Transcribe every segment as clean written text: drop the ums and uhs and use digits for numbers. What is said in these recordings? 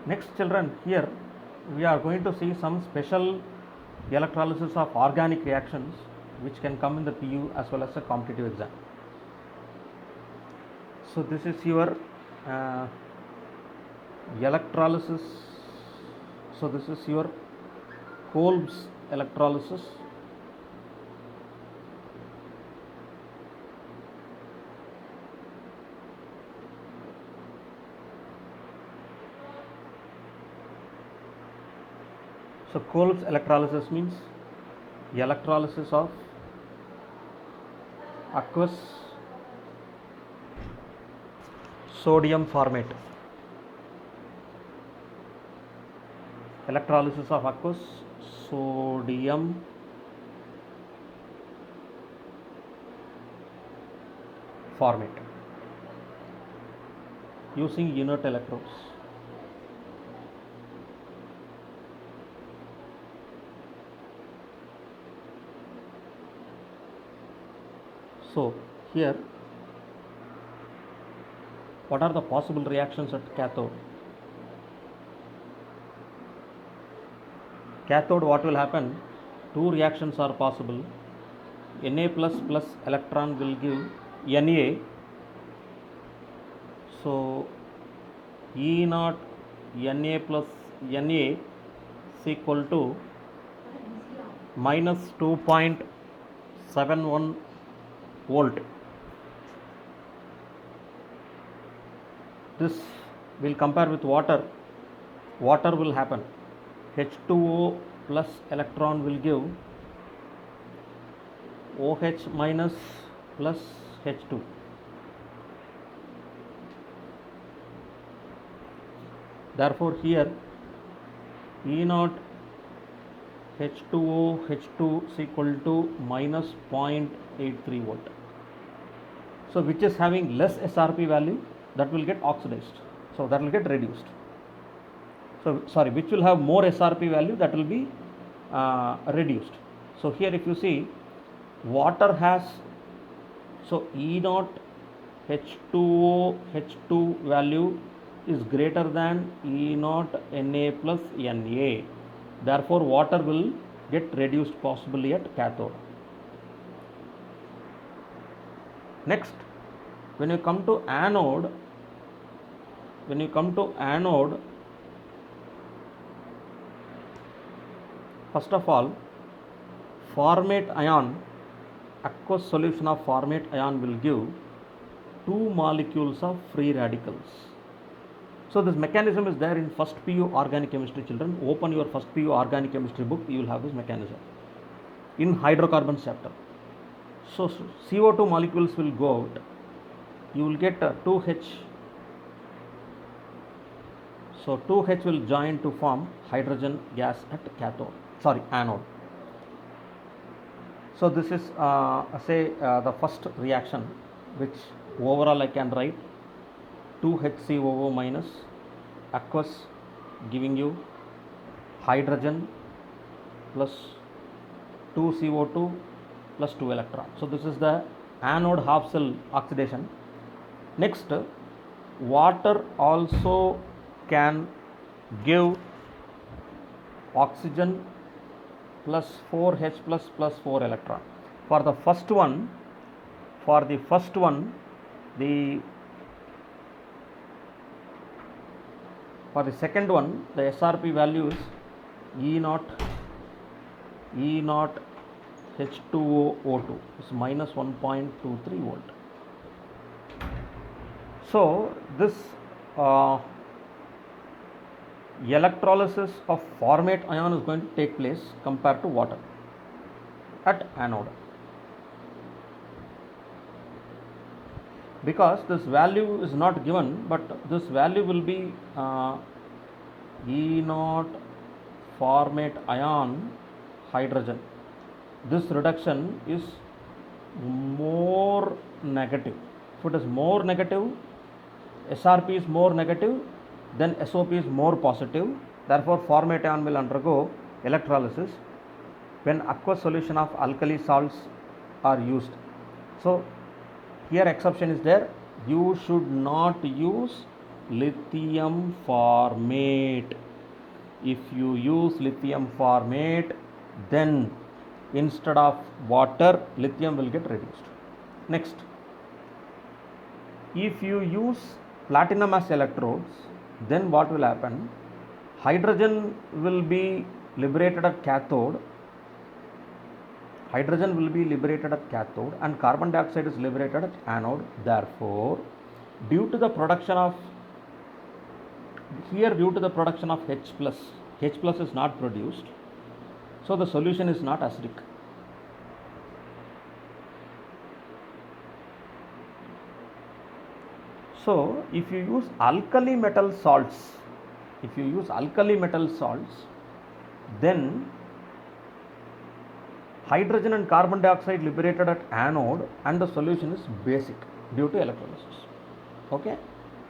Next children, here we are going to see some special electrolysis of organic reactions which can come in the PU as well as a competitive exam. So this is your electrolysis. So this is your Kolb's electrolysis. So Kolb's electrolysis means electrolysis of aqueous sodium formate. Electrolysis of aqueous sodium formate using inert electrodes. So here, what are the possible reactions at cathode? Cathode, what will happen? Two reactions are possible. Na plus plus electron will give Na. So E naught Na plus Na is equal to minus 2.71 volt. This will compare with water. Water will happen. H2O plus electron will give OH minus plus H2. Therefore, here E naught H2O H2 is equal to minus 0.83 volt. So which is having less SRP value, that will get oxidized. So that will get reduced. So sorry, which will have more SRP value, that will be reduced. So here if you see, water has, so E naught H2O H2 value is greater than E naught Na plus Na. Therefore water will get reduced possibly at cathode. Next, when you come to anode, first of all, formate ion, aqueous solution of formate ion will give two molecules of free radicals. So this mechanism is there in first PU organic chemistry, children. Open your first PU organic chemistry book, you will have this mechanism in hydrocarbons chapter. So CO2 molecules will go out, you will get 2H. So 2H will join to form hydrogen gas at anode. So this is the first reaction, which overall I can write 2HCOO minus aqueous giving you hydrogen plus 2CO2 plus 2 electron. So this is the anode half cell oxidation. Next, water also can give oxygen plus 4H plus 4 electron. For the second one, the SRP value is E naught H2O2 is minus 1.23 volt. So this electrolysis of formate ion is going to take place compared to water at anode, because this value is not given, but this value will be E naught formate ion hydrogen. This reduction is more negative. If it is more negative, SRP is more negative, then SOP is more positive. Therefore formate ion will undergo electrolysis when aqueous solution of alkali salts are used. So here exception is there, you should not use lithium formate. If you use lithium formate, then instead of water, lithium will get reduced. Next, if you use platinum as electrodes, then what will happen? Hydrogen will be liberated at cathode. Hydrogen will be liberated at cathode and carbon dioxide is liberated at anode. Therefore, due to the production of H plus is not produced, so the solution is not acidic. So if you use alkali metal salts, then hydrogen and carbon dioxide liberated at anode and the solution is basic due to electrolysis. Okay,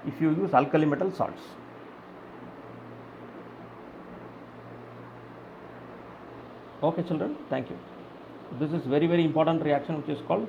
if you use alkali metal salts. Okay children, thank you. This is very important reaction which is called